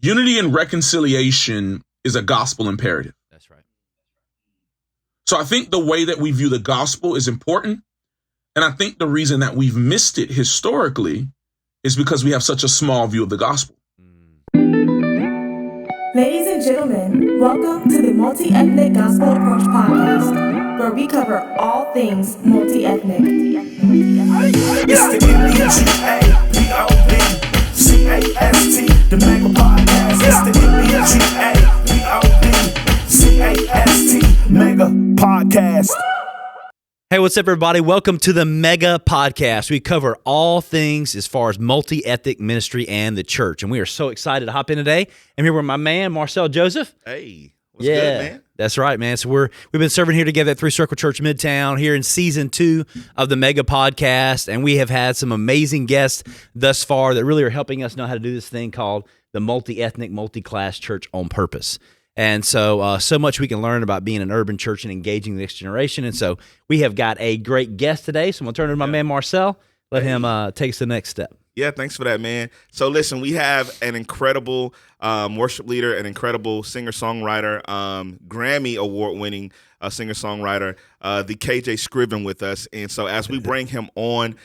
unity and reconciliation is a gospel imperative. That's right. So I think the way that we view the gospel is important. And I think the reason that we've missed it historically is because we have such a small view of the gospel. Ladies and gentlemen, welcome to the Multiethnic Gospel Approach Podcast, where we cover all things multi-ethnic. It's the M-E-G-A-P-O-D-C-A-S-T, the Mega Podcast. It's the M-E-G-A-P-O-D-C-A-S-T, Mega Podcast. Hey, what's up, everybody? Welcome to the Mega Podcast. We cover all things as far as multi-ethnic ministry and the church, and we are so excited to hop in today. I'm here with my man, Marcel Joseph. Hey, what's good, man? That's right, man. So we've been serving here together at Three Circle Church Midtown here in season 2 of the Mega Podcast, and we have had some amazing guests thus far that really are helping us know how to do this thing called the multi-ethnic, multi-class church on purpose. And so much we can learn about being an urban church and engaging the next generation. And so we have got a great guest today. So I'm going to turn it to my man, Marcel. Let him take us to the next step. Yeah, thanks for that, man. So listen, we have an incredible worship leader, an incredible singer-songwriter, Grammy award-winning singer-songwriter, the KJ Scriven with us. And so as we bring him on,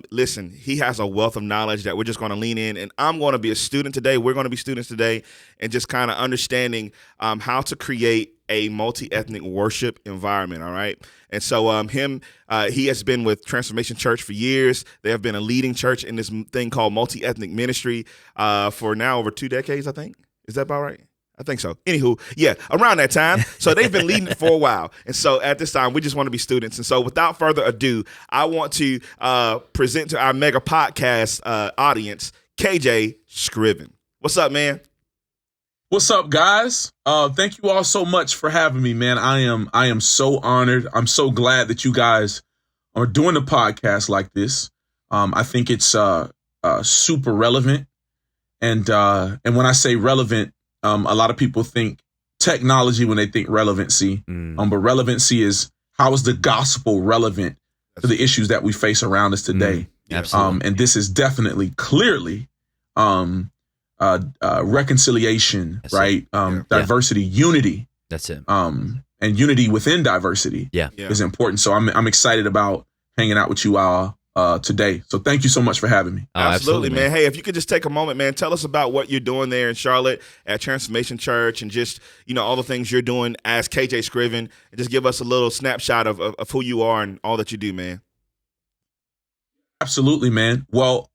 listen, he has a wealth of knowledge that we're just going to lean in. And I'm going to be a student today. We're going to be students today and just kind of understanding how to create a multi-ethnic worship environment, all right? And so he has been with Transformation Church for years. They have been a leading church in this thing called multi-ethnic ministry for now over 2 decades, I think. Is that about right? I think so. Anywho, yeah, around that time. So they've been leading it for a while. And so at this time, we just want to be students. And so without further ado, I want to present to our Mega Podcast audience, KJ Scriven. What's up, man? What's up, guys? Thank you all so much for having me, man. I am so honored. I'm so glad that you guys are doing a podcast like this. I think it's super relevant. And when I say relevant, a lot of people think technology when they think relevancy. But relevancy is, how is the gospel relevant to the issues that we face around us today? Absolutely. And this is definitely, clearly, reconciliation, That's right? Diversity, unity. That's it. And unity within diversity is important. So I'm excited about hanging out with you all today. So thank you so much for having me. Oh, absolutely, man. Hey, if you could just take a moment, man, tell us about what you're doing there in Charlotte at Transformation Church and just, all the things you're doing as KJ Scriven, and just give us a little snapshot of who you are and all that you do, man. Absolutely, man. Well,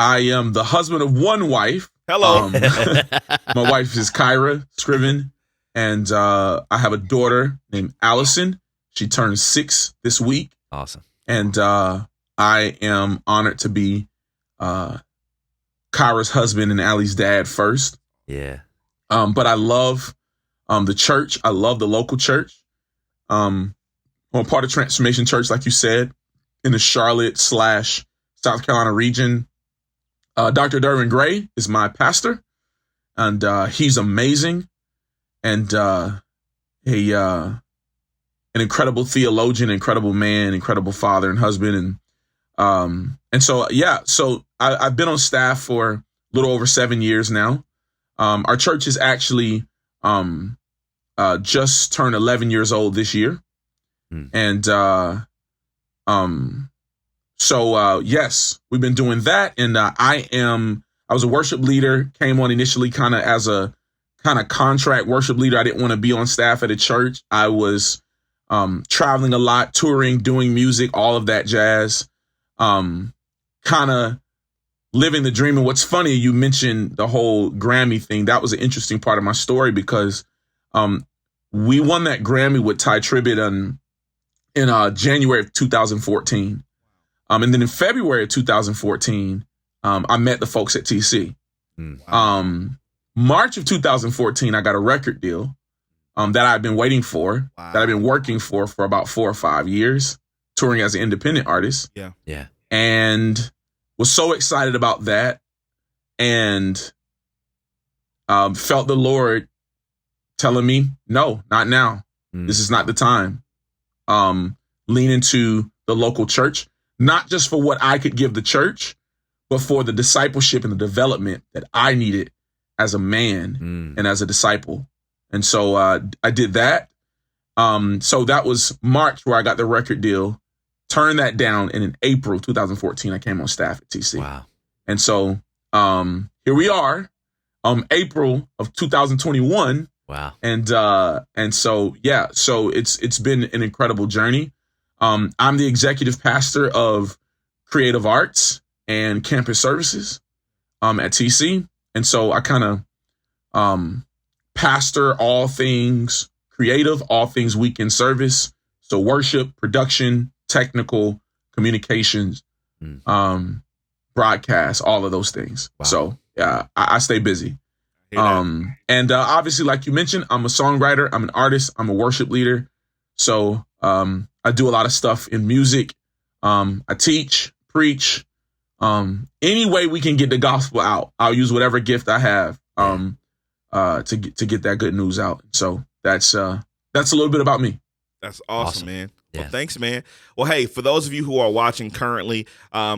I am the husband of one wife. Hello. My wife is Kyra Scriven, and I have a daughter named Allison. She turns 6 this week. Awesome. And I am honored to be Kyra's husband and Allie's dad first. Yeah. But I love the church. I love the local church. I'm part of Transformation Church, like you said, in the Charlotte/South Carolina region. Dr. Derwin Gray is my pastor, and he's amazing, and an incredible theologian, incredible man, incredible father and husband, and so I've been on staff for a little over 7 years now. Our church is actually just turned 11 years old this year, and So yes, we've been doing that, and I was a worship leader. Came on initially kind of as a kind of contract worship leader. I didn't want to be on staff at a church. I was traveling a lot, touring, doing music, all of that jazz. Kind of living the dream. And what's funny, you mentioned the whole Grammy thing. That was an interesting part of my story because we won that Grammy with Ty Tribbett in January of 2014. And then in February of 2014, I met the folks at TC. March of 2014, I got a record deal that I've been waiting for, that I've been working for about 4 or 5 years, touring as an independent artist. Yeah. And was so excited about that, and felt the Lord telling me, no, not now. This is not the time. Lean into the local church, not just for what I could give the church, but for the discipleship and the development that I needed as a man and as a disciple. And so I did that. So that was March where I got the record deal, turned that down, and in April 2014, I came on staff at TC. Wow. And so here we are, April of 2021. Wow. And so, yeah, so it's been an incredible journey. I'm the executive pastor of creative arts and campus services at TC. And so I kind of pastor all things creative, all things weekend service. So worship, production, technical, communications, broadcast, all of those things. Wow. So yeah, I stay busy. And obviously, like you mentioned, I'm a songwriter, I'm an artist, I'm a worship leader. So I do a lot of stuff in music. I teach, preach. Any way we can get the gospel out, I'll use whatever gift I have to get that good news out. So that's a little bit about me. That's awesome, man. Yeah. Well, thanks, man. Well, hey, for those of you who are watching currently,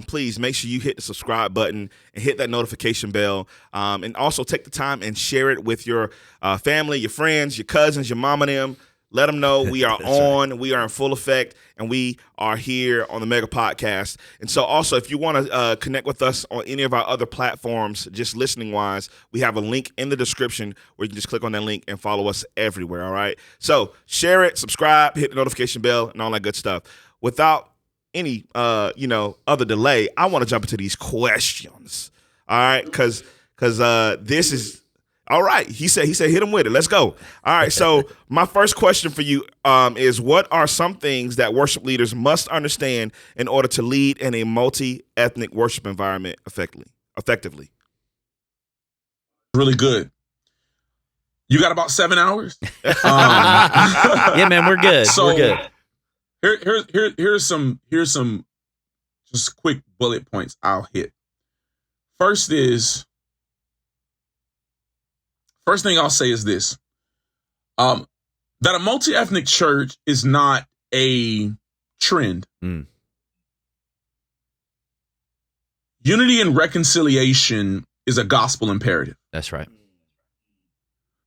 please make sure you hit the subscribe button and hit that notification bell. And also take the time and share it with your family, your friends, your cousins, your mom and them. Let them know we are on, we are in full effect, and we are here on the Mega Podcast. And so also, if you want to connect with us on any of our other platforms, just listening-wise, we have a link in the description where you can just click on that link and follow us everywhere, all right? So share it, subscribe, hit the notification bell, and all that good stuff. Without any, other delay, I want to jump into these questions, all right? Because this is... All right. He said, hit him with it. Let's go. All right. So my first question for you is, what are some things that worship leaders must understand in order to lead in a multi-ethnic worship environment effectively? Really good. You got about 7 hours? Yeah, man, we're good. So we're good. Here's some just quick bullet points I'll hit. First thing I'll say is this, that a multi-ethnic church is not a trend. Unity and reconciliation is a gospel imperative. That's right.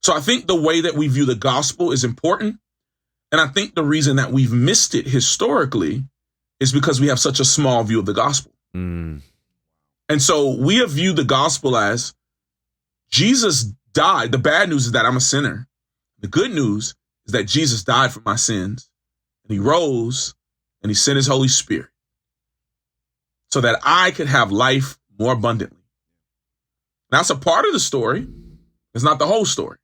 So I think the way that we view the gospel is important. And I think the reason that we've missed it historically is because we have such a small view of the gospel. And so we have viewed the gospel as Jesus died. The bad news is that I'm a sinner. The good news is that Jesus died for my sins, and he rose, and he sent his Holy Spirit so that I could have life more abundantly. That's a part of the story. It's not the whole story.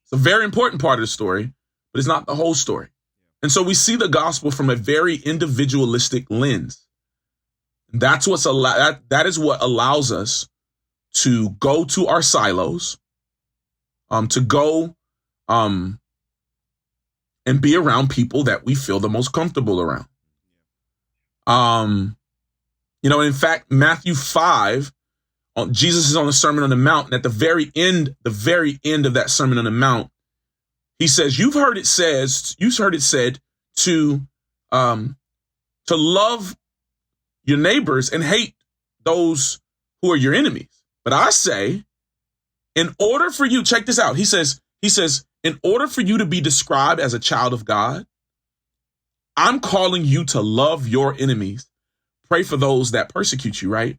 It's a very important part of the story, but it's not the whole story. And so we see the gospel from a very individualistic lens. That's that is what allows us to go to our silos, to go and be around people that we feel the most comfortable around. In fact, Matthew 5, Jesus is on the Sermon on the Mount, and at the very end of that Sermon on the Mount, he says, you've heard it said to love your neighbors and hate those who are your enemies. But I say, in order for you, check this out. He says, in order for you to be described as a child of God, I'm calling you to love your enemies. Pray for those that persecute you, right?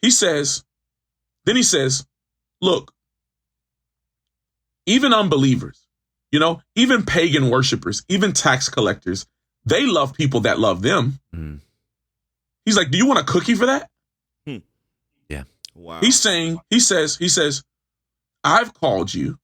He says, look, even unbelievers, even pagan worshipers, even tax collectors, they love people that love them. He's like, do you want a cookie for that? Yeah. Wow. He says, I've called you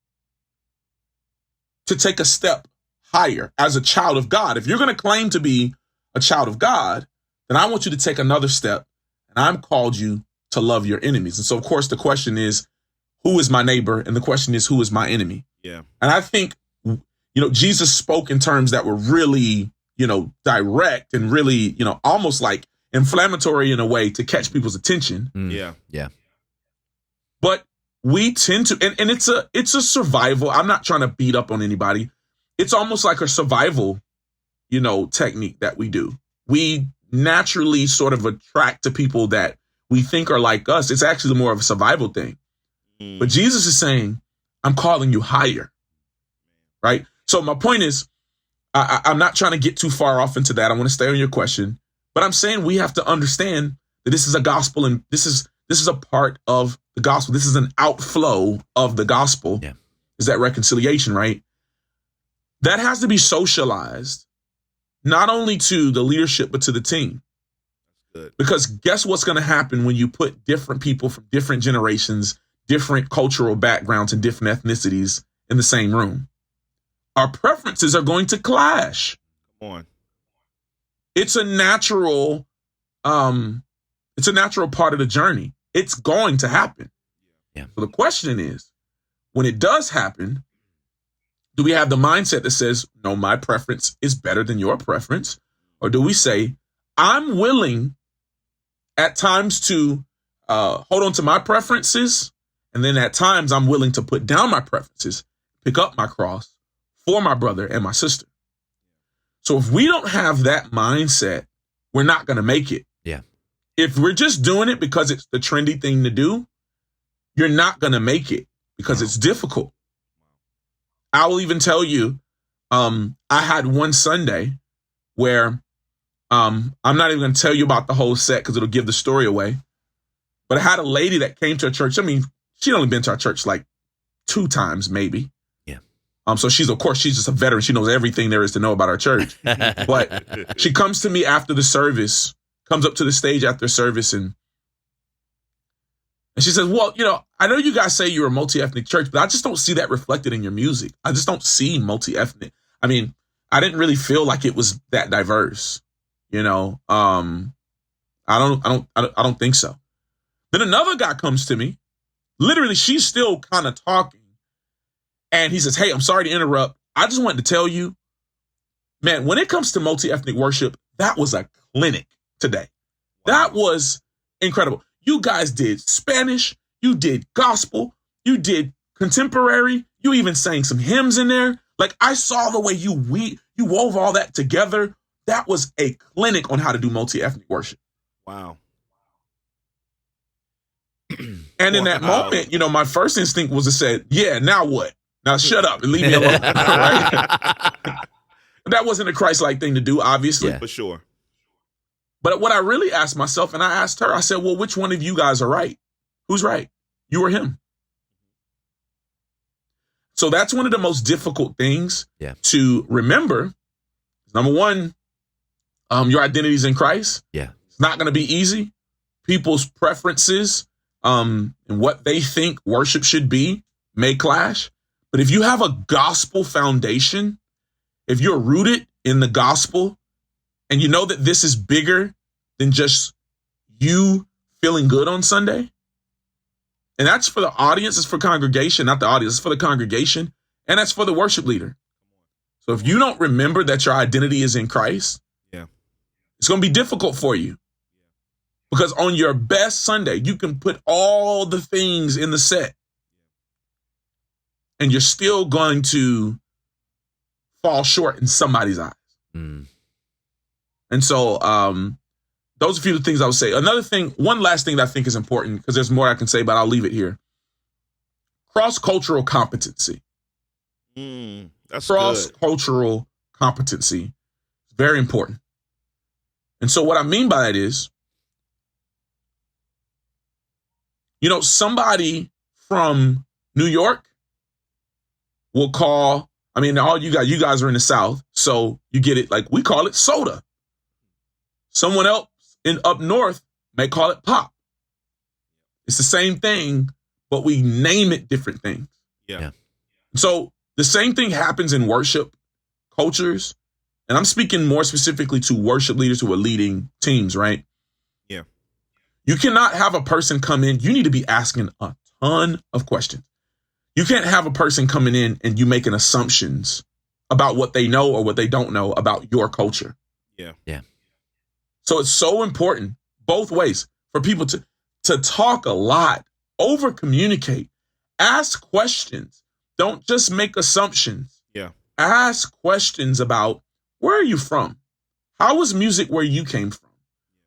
to take a step higher as a child of God. If you're going to claim to be a child of God, then I want you to take another step, and I'm called you to love your enemies. And so, of course, the question is, who is my neighbor? And the question is, who is my enemy? Yeah. And I think, Jesus spoke in terms that were really, direct and really, almost like inflammatory in a way to catch people's attention. Yeah. But we tend to, and it's a survival. I'm not trying to beat up on anybody. It's almost like a survival, technique that we do. We naturally sort of attract to people that we think are like us. It's actually more of a survival thing. But Jesus is saying, I'm calling you higher, right? So my point is, I'm not trying to get too far off into that. I want to stay on your question, but I'm saying we have to understand that this is a gospel, and this is a part of the gospel. This is an outflow of the gospel. Yeah. Is that reconciliation, right? That has to be socialized, not only to the leadership, but to the team. Good. Because guess what's going to happen when you put different people from different generations, different cultural backgrounds, and different ethnicities in the same room? Our preferences are going to clash. Come on. It's a natural part of the journey. It's going to happen. Yeah. So the question is, when it does happen, do we have the mindset that says, no, my preference is better than your preference? Or do we say, I'm willing at times to hold on to my preferences, and then at times I'm willing to put down my preferences, pick up my cross for my brother and my sister? So if we don't have that mindset, we're not going to make it. Yeah. If we're just doing it because it's the trendy thing to do, you're not going to make it because it's difficult. I will even tell you, I had one Sunday where I'm not even going to tell you about the whole set because it'll give the story away. But I had a lady that came to a church. I mean, she'd only been to our church like 2 times, maybe. Yeah. So she's just a veteran. She knows everything there is to know about our church. But she comes to me after the service, comes up to the stage after service, and she says, well, I know you guys say you're a multi-ethnic church, but I just don't see that reflected in your music. I just don't see multi-ethnic. I mean, I didn't really feel like it was that diverse. I don't think so. Then another guy comes to me. Literally, she's still kind of talking. And he says, hey, I'm sorry to interrupt. I just wanted to tell you, man, when it comes to multi-ethnic worship, that was a clinic today. That was incredible. You guys did Spanish. You did gospel. You did contemporary. You even sang some hymns in there. Like, I saw the way you wove all that together. That was a clinic on how to do multi-ethnic worship. Wow. And in that moment, my first instinct was to say, yeah, now what? Now shut up and leave me alone. Right? That wasn't a Christ-like thing to do, obviously. Yeah. For sure. But what I really asked myself, and I asked her, I said, well, which one of you guys are right? Who's right? You or him? So that's one of the most difficult things to remember. Number one, your identity is in Christ. Yeah. It's not going to be easy. People's preferences and what they think worship should be may clash. But if you have a gospel foundation, if you're rooted in the gospel, and you know that this is bigger than just you feeling good on Sunday, and that's for the audience, it's for congregation, not the audience, it's for the congregation, and that's for the worship leader. So if you don't remember that your identity is in Christ, it's going to be difficult for you. Because on your best Sunday, you can put all the things in the set, and you're still going to fall short in somebody's eyes. Mm. And so those are a few of the things I would say. Another thing, one last thing that I think is important, because there's more I can say, but I'll leave it here. Cross-cultural competency. That's Cross-cultural competency is very important. And so what I mean by that is, somebody from New York will call, all you guys are in the South, so you get it, like we call it soda. Someone else up north may call it pop. It's the same thing, but we name it different things. Yeah. So the same thing happens in worship cultures. And I'm speaking more specifically to worship leaders who are leading teams, right? Yeah. You cannot have a person come in. You need to be asking a ton of questions. You can't have a person coming in and you making assumptions about what they know or what they don't know about your culture. Yeah. Yeah. So it's so important both ways for people to talk a lot, over communicate, ask questions. Don't just make assumptions. Yeah. Ask questions about, where are you from? How was music where you came from?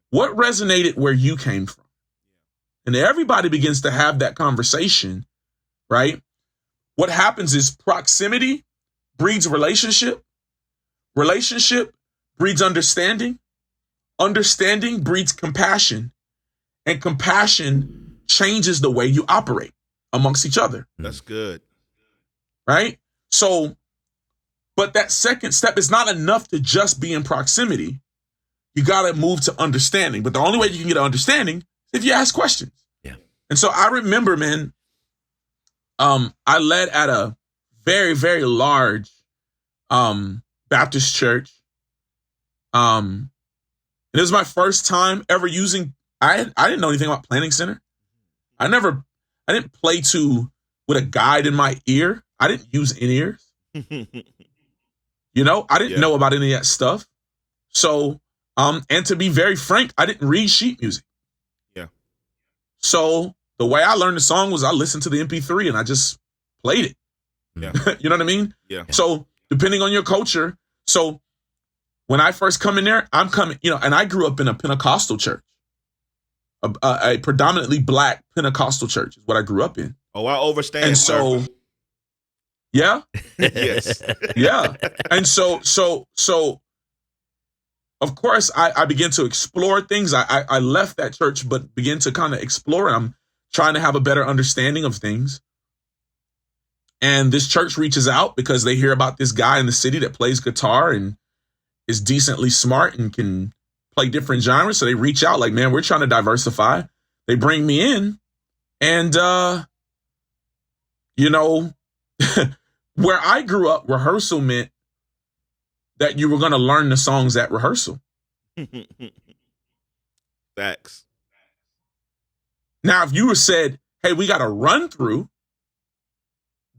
What resonated where you came from? and everybody begins to have that conversation, right? What happens is proximity breeds relationship. Relationship breeds understanding. Understanding breeds compassion. And compassion changes the way you operate amongst each other. That's good. Right? So, but that second step is not enough to just be in proximity. You got to move to understanding. But the only way you can get an understanding is if you ask questions. Yeah. And so I remember, man, I led at a very, very large Baptist church. And it was my first time ever using, I didn't know anything about Planning Center. I didn't play with a guide in my ear. I didn't use in-ears. You know, I didn't know about any of that stuff. So, and to be very frank, I didn't read sheet music. Yeah. So the way I learned the song was I listened to the MP3 and I just played it. Yeah. You know what I mean? Yeah. So depending on your culture. So when I first come in there, I'm coming, you know, and I grew up in a Pentecostal church, a predominantly Black Pentecostal church is what I grew up in. Oh, I overstand. And so, yeah, yes. yeah. And so, of course, I began to explore things. I left that church, but began to kind of explore. And I'm trying to have a better understanding of things. And this church reaches out because they hear about this guy in the city that plays guitar and is decently smart and can play different genres. So they reach out like, man, we're trying to diversify. They bring me in. And, you know, where I grew up, rehearsal meant that you were going to learn the songs at rehearsal. Facts. Now, if you were said, hey, we got a run through,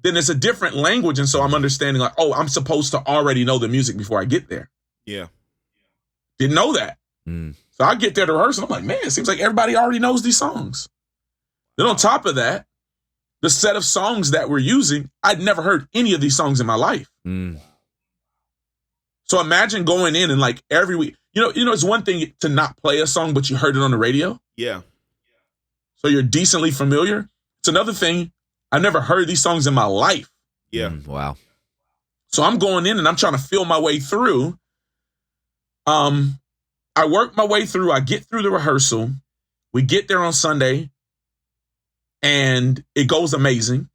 then it's a different language. And so I'm understanding like, oh, I'm supposed to already know the music before I get there. Yeah. Didn't know that. So I get there to rehearsal. I'm like, man, it seems like everybody already knows these songs. Then on top of that, the set of songs that we're using, I'd never heard any of these songs in my life. So imagine going in and like every week, you know, it's one thing to not play a song, but you heard it on the radio. Yeah. So you're decently familiar. It's another thing. I've never heard these songs in my life. Yeah. Wow. So I'm going in and I'm trying to feel my way through. I work my way through. I get through the rehearsal. We get there on Sunday and it goes amazing.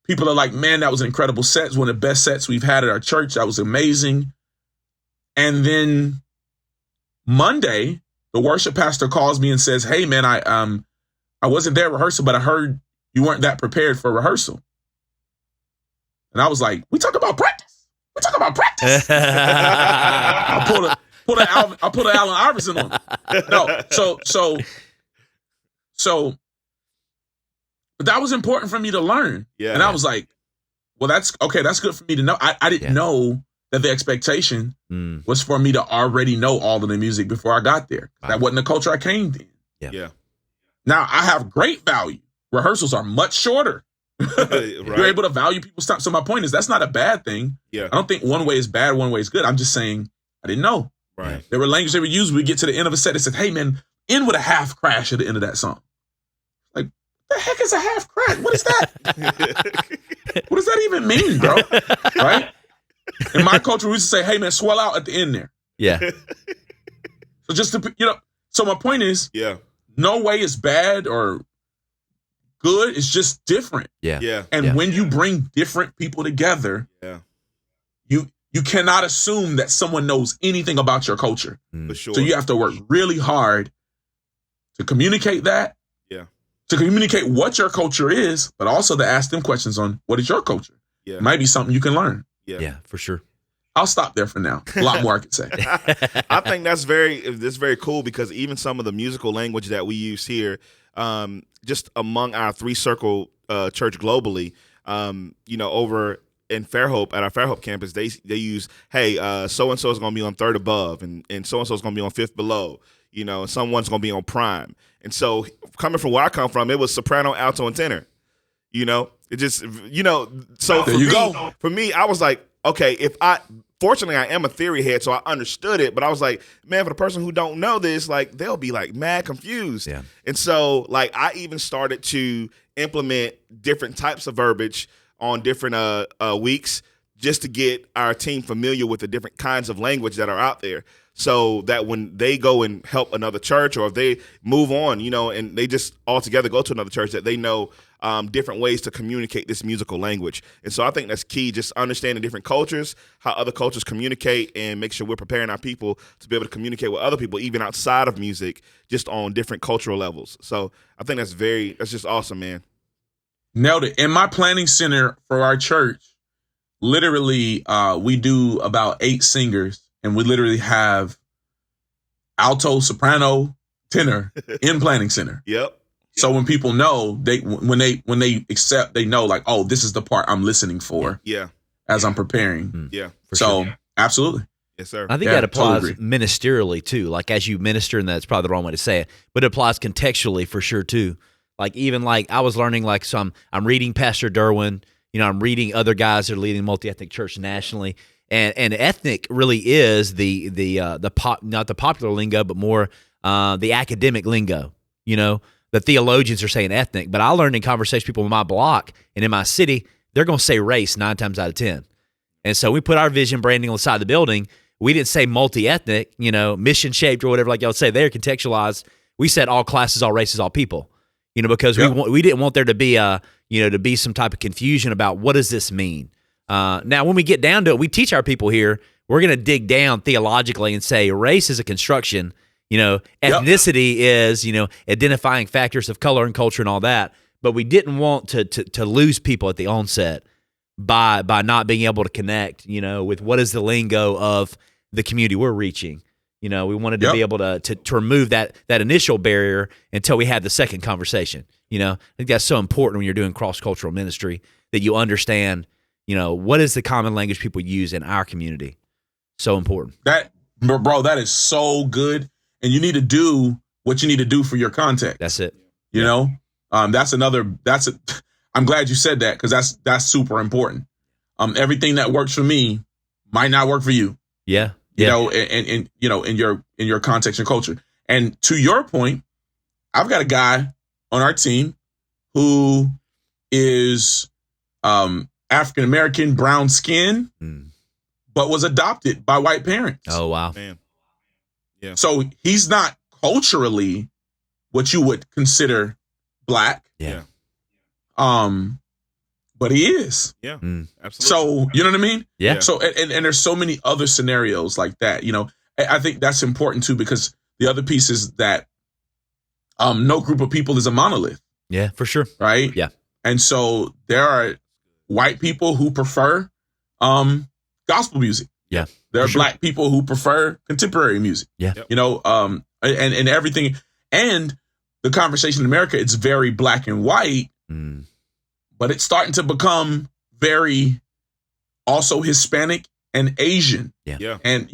People are like, man, that was an incredible set. It's one of the best sets we've had at our church. That was amazing. And then Monday, the worship pastor calls me and says, hey, man, I wasn't there at rehearsal, but I heard you weren't that prepared for rehearsal. And I was like, we talk about practice. We talk about practice. I pull an Allen Iverson on. No, so, but that was important for me to learn. Yeah. And I was like, well, that's okay. That's good for me to know. I didn't know that the expectation was for me to already know all of the music before I got there. Wow. That wasn't the culture I came in. Yeah. Now I have great value. Rehearsals are much shorter. Right. You're able to value people's time. So my point is that's not a bad thing. Yeah. I don't think one way is bad, one way is good. I'm just saying I didn't know. Right. There were languages they would use. We get to the end of a set. They said, hey, man, end with a half crash at the end of that song. Like, the heck is a half crash? What is that? What does that even mean, bro? Right? In my culture, we used to say, hey, man, swell out at the end there. Yeah. So just to, you know, so my point is, no way is bad or good. It's just different. Yeah. And when you bring different people together, you cannot assume that someone knows anything about your culture. For sure. So you have to work really hard to communicate that. Yeah. To communicate what your culture is, but also to ask them questions on what is your culture. Yeah. It might be something you can learn. Yeah, for sure. I'll stop there for now. A lot more I could say. I think that's very cool because even some of the musical language that we use here, just among our three circle church globally, you know, over in Fairhope at our Fairhope campus, they use, hey, so and so is going to be on third above, and so and so is going to be on fifth below, you know, and someone's going to be on prime. And so coming from where I come from, it was soprano, alto, and tenor. You know, it just, you know, so for me, I was like, okay, if I fortunately, I am a theory head, so I understood it. But I was like, man, for the person who don't know this, like they'll be like mad confused. Yeah. And so, like, I even started to implement different types of verbiage on different weeks just to get our team familiar with the different kinds of language that are out there. So that when they go and help another church, or if they move on, and they just all together go to another church, that they know different ways to communicate this musical language. And so I think that's key, just understanding different cultures, how other cultures communicate, and make sure we're preparing our people to be able to communicate with other people, even outside of music, just on different cultural levels. So I think that's just awesome, man. Nailed it. In my planning center for our church, literally, we do about 8 singers, and we literally have alto, soprano, tenor in planning center. Yep. So when people know, when they accept, they know like, oh, this is the part I'm listening for. Yeah. As I'm preparing. Yeah. So absolutely. Yes, sir. I think Yeah, that applies totally ministerially too. Like as you minister, and that's probably the wrong way to say it, but it applies contextually for sure too. Like even like I was learning, like, so I'm reading Pastor Derwin, I'm reading other guys that are leading multi-ethnic church nationally. And ethnic really is the pop, not the popular lingo, but more the academic lingo. The theologians are saying ethnic, but I learned in conversation people in my block and in my city, they're going to say race 9 times out of 10. And so we put our vision branding on the side of the building. We didn't say multi-ethnic, mission shaped or whatever, like y'all say there, contextualized. We said all classes, all races, all people. Because we didn't want there to be to be some type of confusion about what does this mean. Now, when we get down to it, we teach our people here, we're going to dig down theologically and say race is a construction, ethnicity is, identifying factors of color and culture and all that. But we didn't want to lose people at the onset by not being able to connect, with what is the lingo of the community we're reaching. We wanted to be able to remove that initial barrier until we had the second conversation. I think that's so important when you're doing cross-cultural ministry, that you understand, what is the common language people use in our community. So important. That is so good. And you need to do what you need to do for your context. That's it. I'm glad you said that, because that's super important. Everything that works for me might not work for you. Yeah. In your context and culture. And to your point, I've got a guy on our team who is African American, brown skin, but was adopted by white parents. Oh wow. Man. Yeah. So he's not culturally what you would consider black. Yeah. But he is. Yeah. Absolutely. So, you know what I mean? Yeah. So, and there's so many other scenarios like that, I think that's important too, because the other piece is that no group of people is a monolith. Yeah, for sure. Right? Yeah. And so there are white people who prefer gospel music. Yeah. There are black people who prefer contemporary music. Yeah. Yep. And everything. And the conversation in America, it's very black and white, but it's starting to become very also Hispanic and Asian. Yeah. Yeah. And,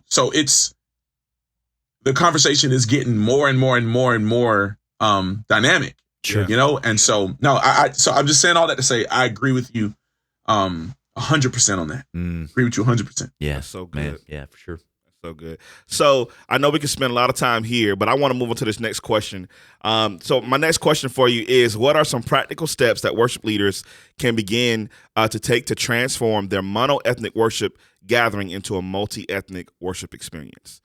so it's, the conversation is getting more and more and more and more dynamic. Sure. And so, so I'm just saying all that to say, I agree with you 100% on that. Agree with you 100%. Yeah. That's so good. Man. Yeah, for sure. So good. So I know we can spend a lot of time here, but I want to move on to this next question. So my next question for you is, what are some practical steps that worship leaders can begin to take to transform their mono-ethnic worship gathering into a multi-ethnic worship experience?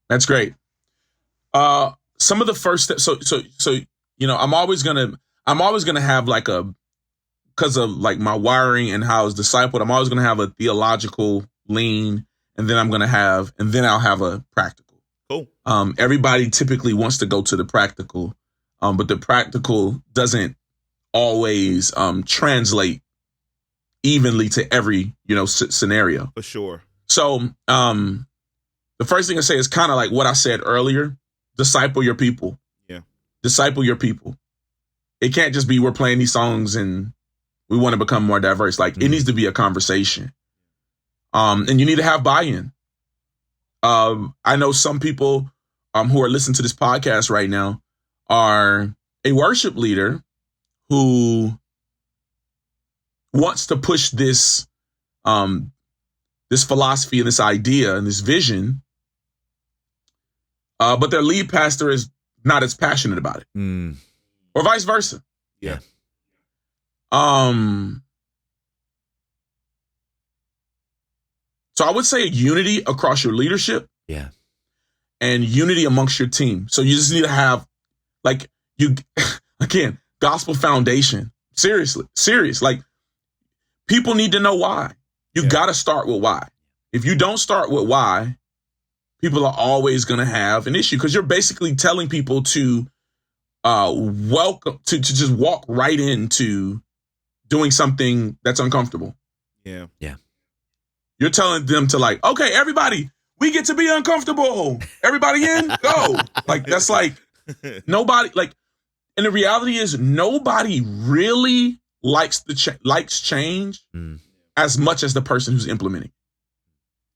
That's great. Some of the first steps. So I'm always gonna have like because of like my wiring and how I was discipled, I'm always gonna have a theological lean. And then I'll have a practical. Cool. Everybody typically wants to go to the practical, but the practical doesn't always translate evenly to every scenario. For sure. So the first thing I say is kind of like what I said earlier: disciple your people. Yeah. Disciple your people. It can't just be we're playing these songs and we want to become more diverse. Like it needs to be a conversation. And you need to have buy-in. I know some people who are listening to this podcast right now are a worship leader who wants to push this this philosophy and this idea and this vision, but their lead pastor is not as passionate about it, or vice versa. Yeah. So I would say unity across your leadership. Yeah. And unity amongst your team. So you just need to have, like, again, gospel foundation. Seriously, serious. Like, people need to know why. You got to start with why. If you don't start with why, people are always going to have an issue, because you're basically telling people to to just walk right into doing something that's uncomfortable. Yeah. Yeah. You're telling them to, like, okay, everybody, we get to be uncomfortable. Everybody in, go. Like, that's like nobody, like, and the reality is nobody really likes likes change as much as the person who's implementing.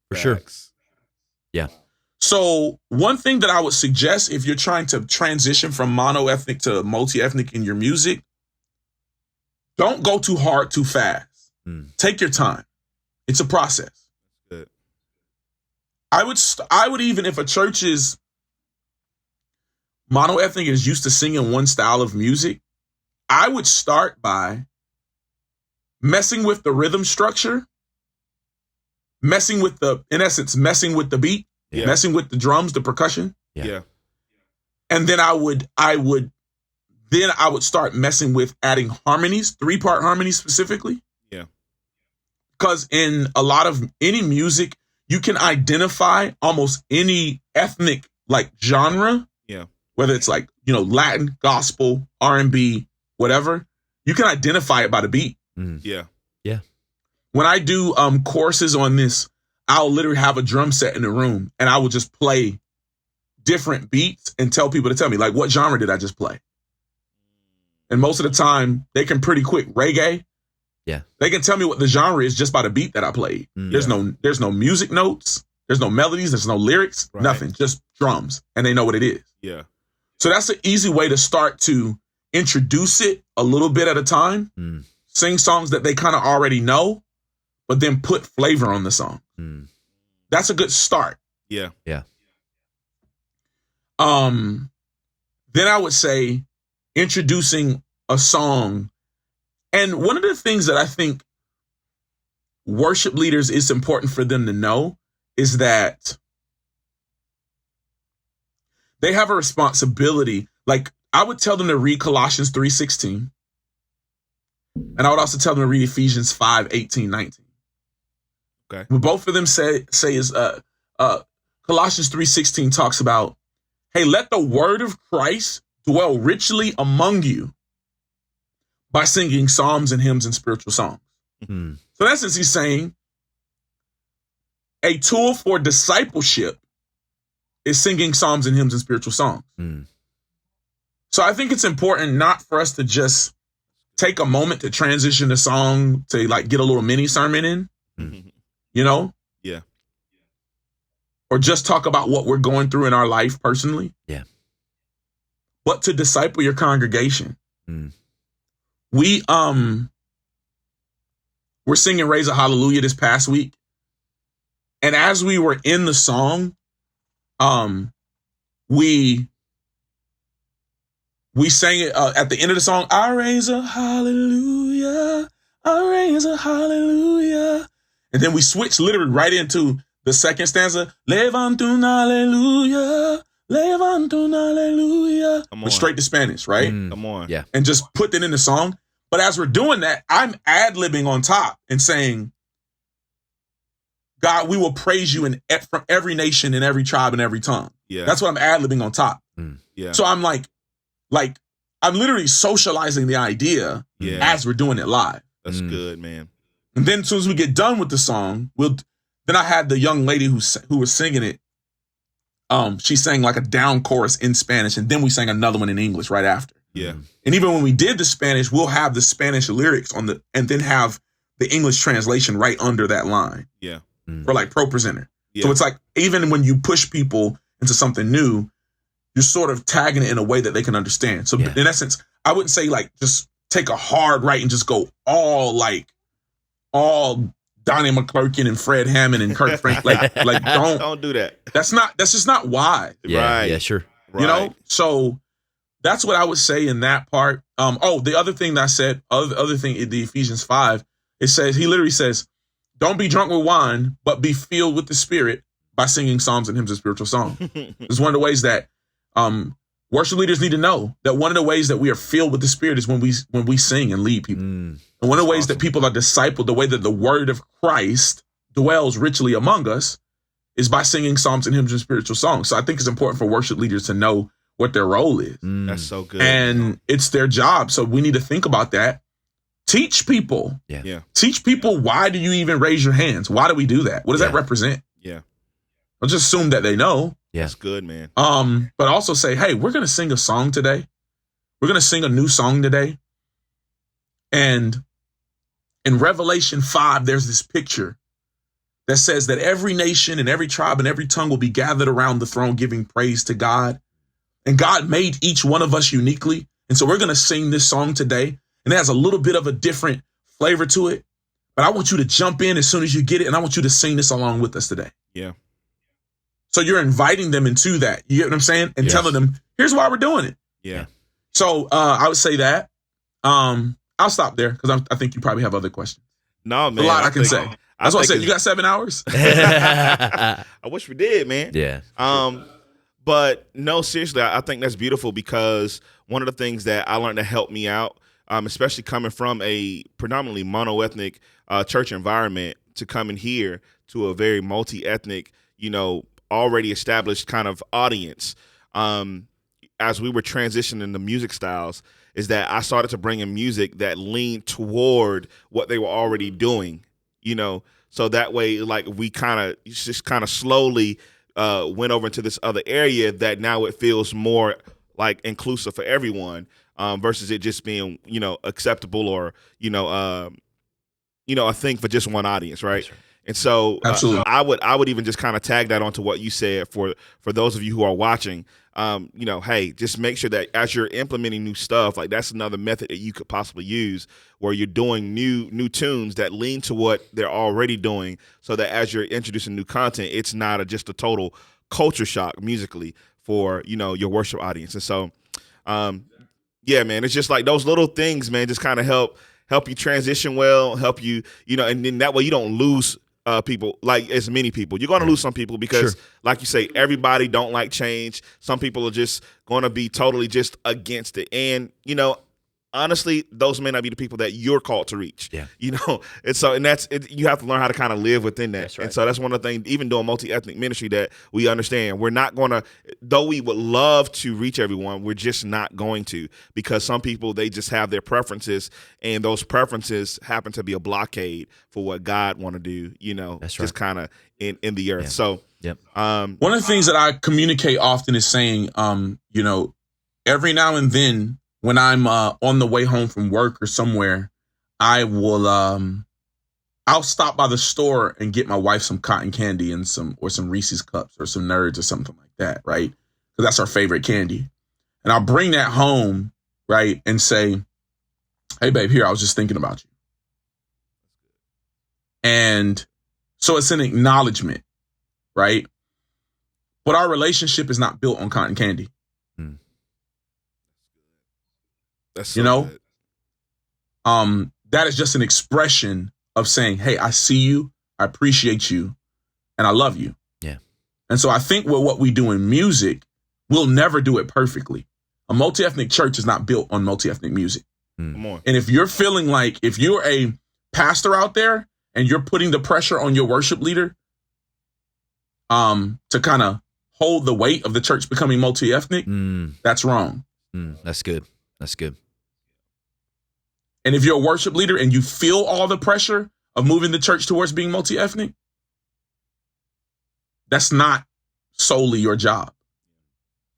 For sure. Facts. Yeah. So one thing that I would suggest, if you're trying to transition from monoethnic to multi-ethnic in your music, don't go too hard too fast. Take your time. It's a process. Good. I would even, if a church is monoethnic and is used to singing one style of music, I would start by messing with the rhythm structure, messing with messing with the beat, messing with the drums, the percussion. Yeah. And then I would start messing with adding harmonies, 3-part harmonies specifically. Yeah. Because in a lot of any music, you can identify almost any ethnic, like, genre. Yeah. Whether it's, like, Latin, gospel, R&B, whatever, you can identify it by the beat. Yeah. Yeah. When I do courses on this, I'll literally have a drum set in the room and I will just play different beats and tell people to tell me, like, what genre did I just play? And most of the time they can pretty quick. Reggae. Yeah. They can tell me what the genre is just by the beat that I played. There's no music notes. There's no melodies. There's no lyrics, nothing, just drums. And they know what it is. Yeah. So that's an easy way to start to introduce it a little bit at a time. Sing songs that they kind of already know, but then put flavor on the song. That's a good start. Yeah. Yeah. Then I would say introducing a song. And one of the things that I think worship leaders, it's important for them to know is that they have a responsibility. Like, I would tell them to read Colossians 3:16. And I would also tell them to read Ephesians 5:18-19. Okay. What both of them say is Colossians 3:16 talks about, hey, let the word of Christ dwell richly among you by singing psalms and hymns and spiritual songs. So in essence, he's saying a tool for discipleship is singing psalms and hymns and spiritual songs. So I think it's important not for us to just take a moment to transition a song to, like, get a little mini sermon in, Yeah. or just talk about what we're going through in our life personally. Yeah. But to disciple your congregation. We're singing Raise a Hallelujah this past week. And as we were in the song, we sang it at the end of the song, I raise a hallelujah, I raise a hallelujah. And then we switched literally right into the second stanza, Levantun hallelujah, Levantun hallelujah. Went straight to Spanish, right? Come on. Yeah. And just put that in the song. But as we're doing that, I'm ad-libbing on top and saying, God, we will praise you from every nation and every tribe and every tongue. Yeah. That's what I'm ad-libbing on top. Yeah. So I'm like I'm literally socializing the idea as we're doing it live. That's good, man. And then as soon as we get done with the song, then I had the young lady who was singing it. She sang like a down chorus in Spanish, and then we sang another one in English right after. Yeah. And even when we did the Spanish, we'll have the Spanish lyrics and then have the English translation right under that line. Yeah. For, like, pro presenter. Yeah. So it's like, even when you push people into something new, you're sort of tagging it in a way that they can understand. So in essence, I wouldn't say, like, just take a hard right and just go all Donnie McClurkin and Fred Hammond and Kirk Frank. Like don't do that. That's just not why. Yeah, Right. yeah, sure. Right. You know? So that's what I would say in that part. The other thing that I said, other thing in the Ephesians 5, he literally says, don't be drunk with wine, but be filled with the Spirit by singing psalms and hymns and spiritual songs. It's one of the ways that worship leaders need to know that one of the ways that we are filled with the Spirit is when we sing and lead people. And one of the ways that people are discipled, the way that the word of Christ dwells richly among us, is by singing psalms and hymns and spiritual songs. So I think it's important for worship leaders to know what their role is. That's so good. And it's their job. So we need to think about that. Teach people. Yeah. Teach people, why do you even raise your hands? Why do we do that? What does that represent? Yeah. Don't just assume that they know. Yeah. That's good, man. But also say, hey, we're going to sing a song today. We're going to sing a new song today. And in Revelation 5, there's this picture that says that every nation and every tribe and every tongue will be gathered around the throne giving praise to God. And God made each one of us uniquely. And so we're going to sing this song today. And it has a little bit of a different flavor to it. But I want you to jump in as soon as you get it. And I want you to sing this along with us today. Yeah. So you're inviting them into that. You get what I'm saying? And telling them, here's why we're doing it. Yeah. So I would say that. I'll stop there because I think you probably have other questions. No, man. A lot I can say. That's why I said, you got 7 hours? I wish we did, man. Yeah. But no, seriously, I think that's beautiful because one of the things that I learned to help me out, especially coming from a predominantly monoethnic church environment to coming here to a very multi-ethnic, already established kind of audience, as we were transitioning the music styles, is that I started to bring in music that leaned toward what they were already doing, so that way, like, we just slowly went over into this other area that now it feels more like inclusive for everyone, versus it just being, acceptable or, a thing for just one audience. Right. And so Absolutely. I would even just kind of tag that onto what you said for those of you who are watching. Hey, just make sure that as you're implementing new stuff, like, that's another method that you could possibly use where you're doing new tunes that lean to what they're already doing, so that as you're introducing new content, it's not just a total culture shock musically for, your worship audience. And so, yeah, man, it's just like those little things, man, just kind of help you transition well, help you, and then that way you don't lose people, like as many people. You're going to lose some people because, like you say, everybody don't like change. Some people are just going to be totally just against it. And, honestly, those may not be the people that you're called to reach. Yeah. And that's it. You have to learn how to kind of live within that. That's right. And so that's one of the things, even doing multi-ethnic ministry, that we understand. We're not going to, though we would love to reach everyone, we're just not going to, because some people, they just have their preferences, and those preferences happen to be a blockade for what God want to do, That's just kind of in the earth. Yeah. So, Yep. One of the things that I communicate often is saying, every now and then when I'm on the way home from work or somewhere, I will I'll stop by the store and get my wife some cotton candy and some Reese's cups or some Nerds or something like that, right? Because that's our favorite candy. And I'll bring that home, right, and say, hey, babe, here, I was just thinking about you. And so it's an acknowledgement, right? But our relationship is not built on cotton candy. that's so good. That is just an expression of saying, hey, I see you, I appreciate you, and I love you. Yeah. And so I think with what we do in music, we'll never do it perfectly. A multi-ethnic church is not built on multi-ethnic music. Come on. And if you're feeling like, if you're a pastor out there and you're putting the pressure on your worship leader to kind of hold the weight of the church becoming multi-ethnic, that's wrong. That's good. That's good. And if you're a worship leader and you feel all the pressure of moving the church towards being multi-ethnic, that's not solely your job.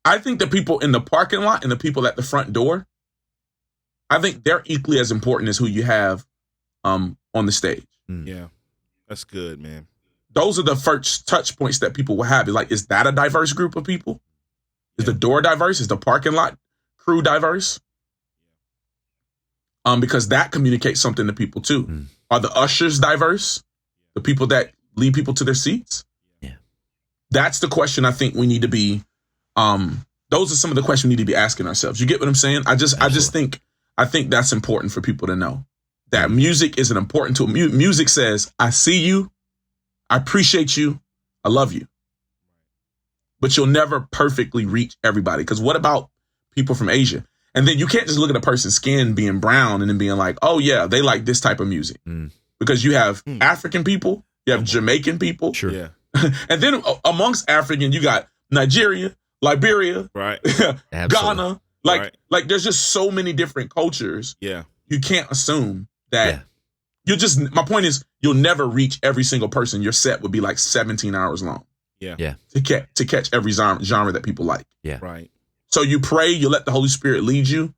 I think the people in the parking lot and the people at the front door, I think they're equally as important as who you have on the stage. Yeah, that's good, man. Those are the first touch points that people will have. It's like, is that a diverse group of people? Is the door diverse? Is the parking lot crew diverse? Because that communicates something to people too. Are the ushers diverse? The people that lead people to their seats? Yeah. That's the question I think we need to be, those are some of the questions we need to be asking ourselves. You get what I'm saying? I think that's important for people to know. That music is an important tool. Music says, I see you, I appreciate you, I love you. But you'll never perfectly reach everybody. Because what about people from Asia? And then you can't just look at a person's skin being brown and then being like, oh yeah, they like this type of music. Because you have African people, you have Jamaican people. Sure. Yeah. And then amongst African, you got Nigeria, Liberia, Right. Ghana. Right. Like there's just so many different cultures. Yeah. You can't assume that my point is you'll never reach every single person. Your set would be like 17 hours long. Yeah. To catch every genre that people like. Yeah. Right. So you pray, you let the Holy Spirit lead you,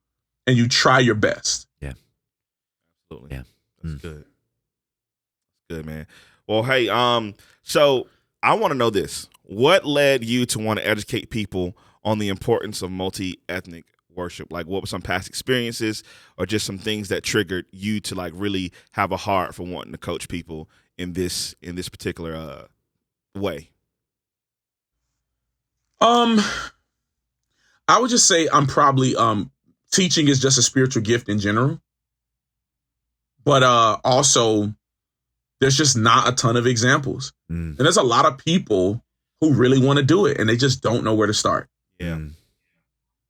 and you try your best. Yeah. Absolutely. Yeah. That's good. Good, man. Well, hey, so I want to know this. What led you to want to educate people on the importance of multi-ethnic worship? Like, what were some past experiences or just some things that triggered you to like really have a heart for wanting to coach people in this particular way? I would just say I'm probably teaching is just a spiritual gift in general. But also there's just not a ton of examples. And there's a lot of people who really want to do it and they just don't know where to start. Yeah.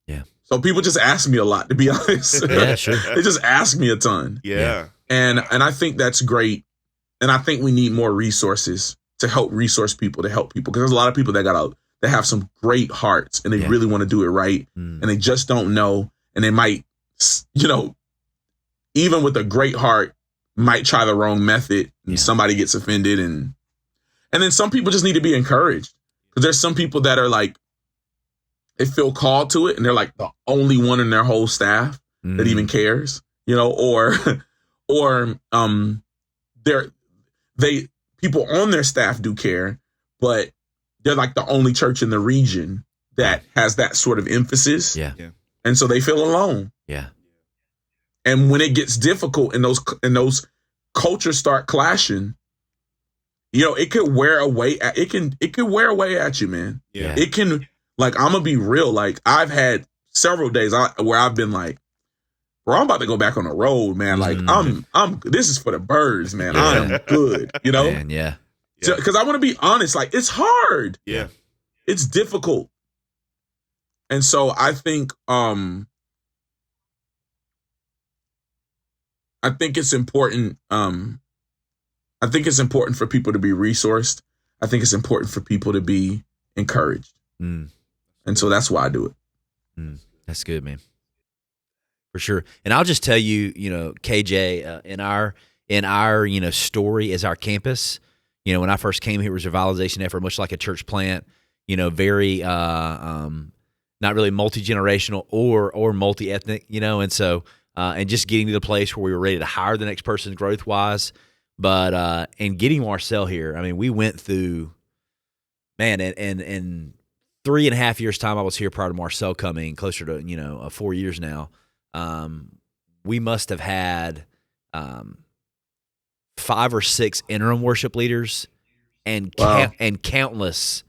Yeah. So people just ask me a lot, to be honest. Yeah, sure. They just ask me a ton. Yeah. And I think that's great. And I think we need more resources to help resource people, to help people. Because there's a lot of people that have some great hearts and they really want to do it right. And they just don't know. And they might, even with a great heart, might try the wrong method and somebody gets offended. And then some people just need to be encouraged. Because there's some people that are like, they feel called to it and they're like the only one in their whole staff that even cares, or people on their staff do care, but they're like the only church in the region that has that sort of emphasis. Yeah. And so they feel alone. Yeah. And when it gets difficult and those cultures start clashing, it could wear away at you, man. Yeah. It can, like, I'm gonna be real. Like, I've had several days where I've been like, bro, I'm about to go back on the road, man. Like, this is for the birds, man. I am good, Man, yeah. Because I want to be honest, like, it's hard. Yeah. It's difficult. And so I think it's important. I think it's important for people to be resourced. I think it's important for people to be encouraged. And so that's why I do it. That's good, man. For sure. And I'll just tell you, KJ, in our story as our campus, when I first came here, it was a revitalization effort, much like a church plant, very not really multi-generational or multi-ethnic, and so and just getting to the place where we were ready to hire the next person growth-wise. But and getting Marcel here, I mean, we went through, man, and 3.5 years time I was here prior to Marcel coming, closer to 4 years now. We must have had 5 or 6 interim worship leaders and countless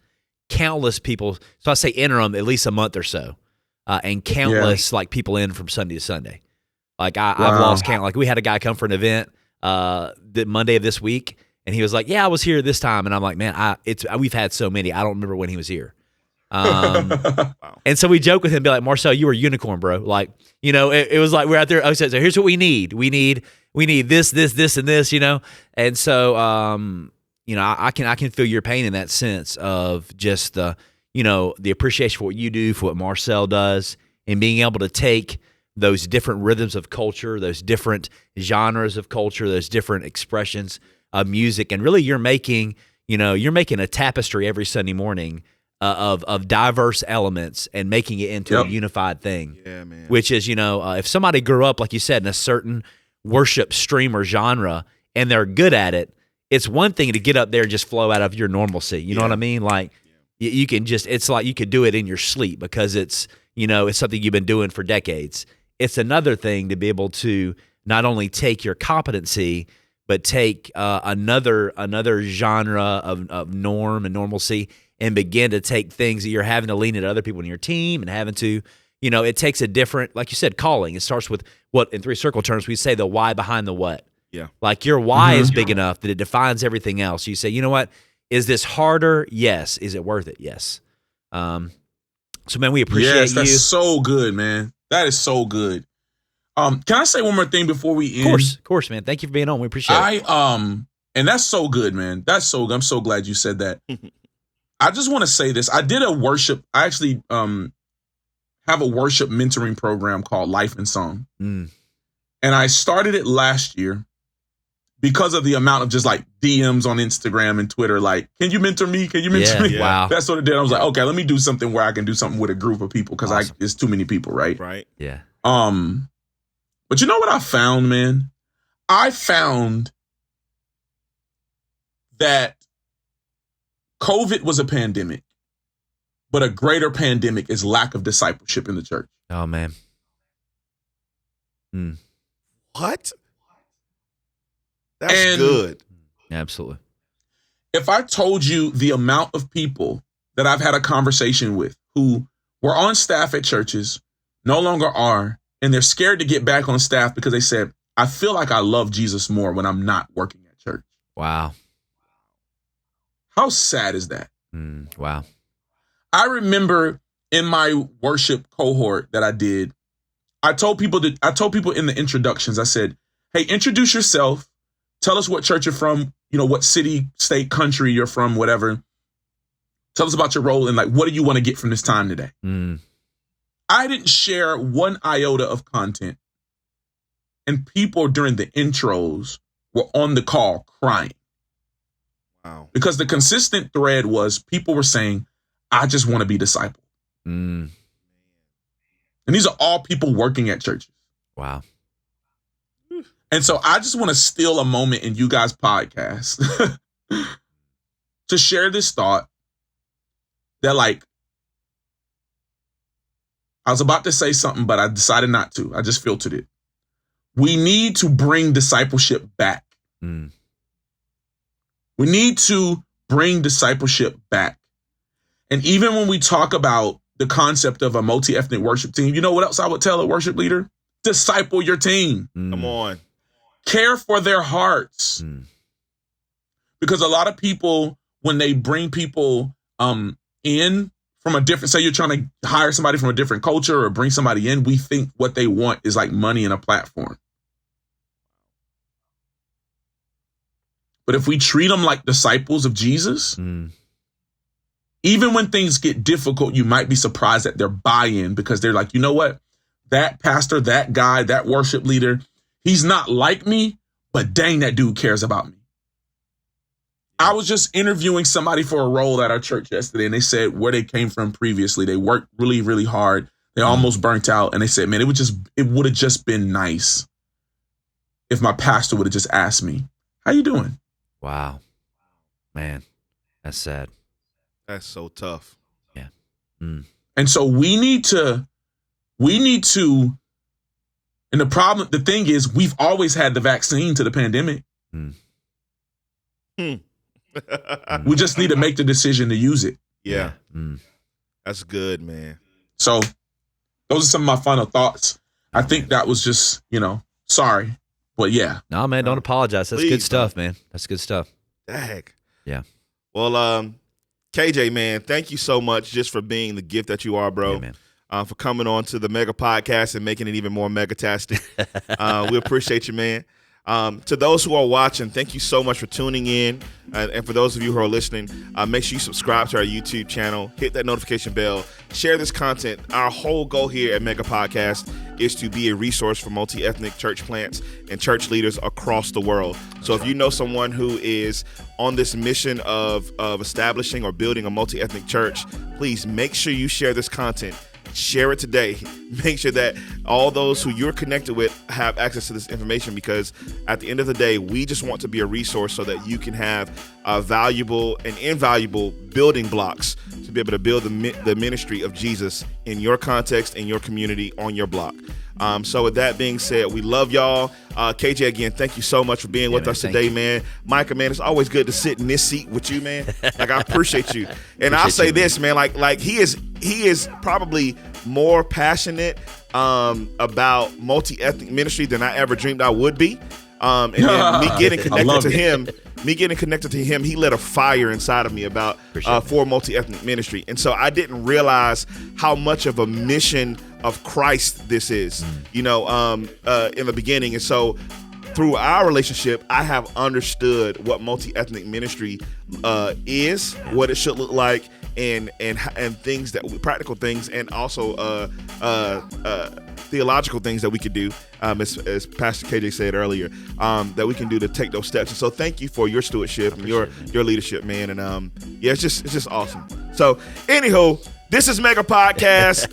people. So I say interim at least a month or so, and countless like people in from Sunday to Sunday. Like I've lost count. Like we had a guy come for an event the Monday of this week, and he was like, "Yeah, I was here this time," and I'm like, "Man, we've had so many. I don't remember when he was here." And so we joke with him, be like, "Marcel, you were a unicorn, bro." Like, it was like we're out there. I said, "So here's what we need. We need this, and this." And so, I can feel your pain in that sense of just the appreciation for what you do, for what Marcel does, and being able to take those different rhythms of culture, those different genres of culture, those different expressions of music, and really you're making a tapestry every Sunday morning of diverse elements and making it into a unified thing. Yeah, man. Which is, if somebody grew up, like you said, in a certain worship stream or genre and they're good at it, it's one thing to get up there and just flow out of your normalcy. You know what I mean? Like you can just, it's like you could do it in your sleep because it's, it's something you've been doing for decades. It's another thing to be able to not only take your competency, but take another genre of norm and normalcy and begin to take things that you're having to lean at other people in your team and having to, it takes a different, like you said, calling. It starts with what, in three circle terms, we say the why behind the what. Yeah. Like your why is big enough that it defines everything else. You say, you know what? Is this harder? Yes. Is it worth it? Yes. So, man, we appreciate you. That's so good, man. That is so good. Can I say one more thing before we end? Of course, man. Thank you for being on. We appreciate it. And that's so good, man. That's so good. I'm so glad you said that. I just want to say this. I actually have a worship mentoring program called Life and Song. And I started it last year because of the amount of just like DMs on Instagram and Twitter, like, can you mentor me? Can you mentor me? Wow. That's what it did. I was like, okay, let me do something where I can do something with a group of people because it's too many people, right? Right. Yeah. But you know what I found, man? I found that COVID was a pandemic, but a greater pandemic is lack of discipleship in the church. Oh, man. What? That's good. Absolutely. If I told you the amount of people that I've had a conversation with who were on staff at churches, no longer are, and they're scared to get back on staff because they said, I feel like I love Jesus more when I'm not working at church. Wow. How sad is that? Wow. I remember in my worship cohort that I did, I told people in the introductions, I said, hey, introduce yourself. Tell us what church you're from, what city, state, country you're from, whatever. Tell us about your role and like, what do you want to get from this time today? I didn't share one iota of content. And people during the intros were on the call crying. Wow. Because the consistent thread was people were saying, I just want to be discipled. And these are all people working at churches. Wow. And so I just want to steal a moment in you guys' podcast to share this thought that like, I was about to say something, but I decided not to. I just filtered it. We need to bring discipleship back. We need to bring discipleship back. And even when we talk about the concept of a multi-ethnic worship team, you know what else I would tell a worship leader? Disciple your team. Come on. Care for their hearts. Because a lot of people, when they bring people in from a different, say you're trying to hire somebody from a different culture or bring somebody in, we think what they want is like money and a platform. But if we treat them like disciples of Jesus, even when things get difficult, you might be surprised at their buy-in because they're like, you know what? That pastor, that guy, that worship leader, he's not like me, but dang, that dude cares about me. I was just interviewing somebody for a role at our church yesterday, and they said where they came from previously. They worked really, really hard. They almost burnt out. And they said, man, it would have just been nice if my pastor would have just asked me, how you doing? Wow. Man, that's sad. That's so tough. Yeah. And so we need to, and the thing is, we've always had the vaccine to the pandemic. We just need to make the decision to use it. Yeah. That's good, man. So those are some of my final thoughts. I think that was just, sorry, but yeah. No, man, don't apologize. That's Please, good stuff, man. That's good stuff. Dang. Yeah. Well, KJ, man, thank you so much just for being the gift that you are, bro. Yeah, man. For coming on to the Mega Podcast and making it even more mega-tastic. We appreciate you, man. To those who are watching, thank you so much for tuning in. And for those of you who are listening, make sure you subscribe to our YouTube channel, hit that notification bell, share this content. Our whole goal here at Mega Podcast is to be a resource for multi-ethnic church plants and church leaders across the world. So if you know someone who is on this mission of establishing or building a multi-ethnic church, please make sure you share this content. Share it today. Make sure that all those who you're connected with have access to this information, because at the end of the day, we just want to be a resource so that you can have valuable and invaluable building blocks to be able to build the ministry of Jesus in your context, in your community, on your block. So with that being said, we love y'all. KJ, again, thank you so much for being with us today, man. Micah, man, it's always good to sit in this seat with you, man. Like, I appreciate you. And I'll say this, man, like he is probably more passionate about multi-ethnic ministry than I ever dreamed I would be. And then me getting connected to him, he lit a fire inside of me about for multi-ethnic ministry. And so I didn't realize how much of a mission of Christ this is, in the beginning. And so through our relationship, I have understood what multi-ethnic ministry is, what it should look like, and things practical things, and also theological things that we could do, as Pastor KJ said earlier, that we can do to take those steps. And so thank you for your stewardship and your leadership, man. And it's just awesome. So anywho, this is Mega Podcast.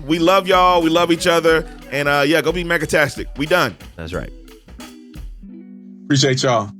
We love y'all. We love each other. And go be Megatastic. We done. That's right. Appreciate y'all.